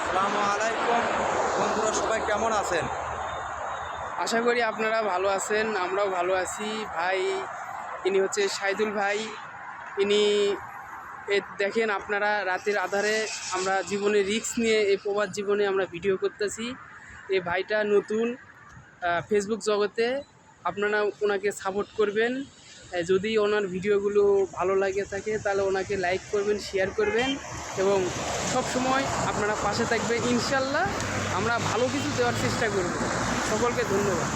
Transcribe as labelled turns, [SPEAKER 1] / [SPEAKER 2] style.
[SPEAKER 1] আসসালামু আলাইকুম বন্ধুরা, সবাই কেমন আছেন?
[SPEAKER 2] আশা করি আপনারা ভালো আছেন, আমরাও ভালো আছি। ভাই ইনি হচ্ছে সাইদুল ভাই। ইনি দেখেন আপনারা, রাতের আধারে আমরা জীবনে রিস্ক নিয়ে এই প্রবাদ জীবনে আমরা ভিডিও করতেছি। এই ভাইটা নতুন ফেসবুক জগতে, আপনারা ওনাকে সাপোর্ট করবেন। যদি ওনার ভিডিওগুলো ভালো লাগে থাকে তাহলে ওনাকে লাইক করবেন, শেয়ার করবেন এবং সব সময় আপনারা পাশে থাকবেন। ইনশাল্লাহ আমরা ভালো কিছু দেওয়ার চেষ্টা করব। সকলকে ধন্যবাদ।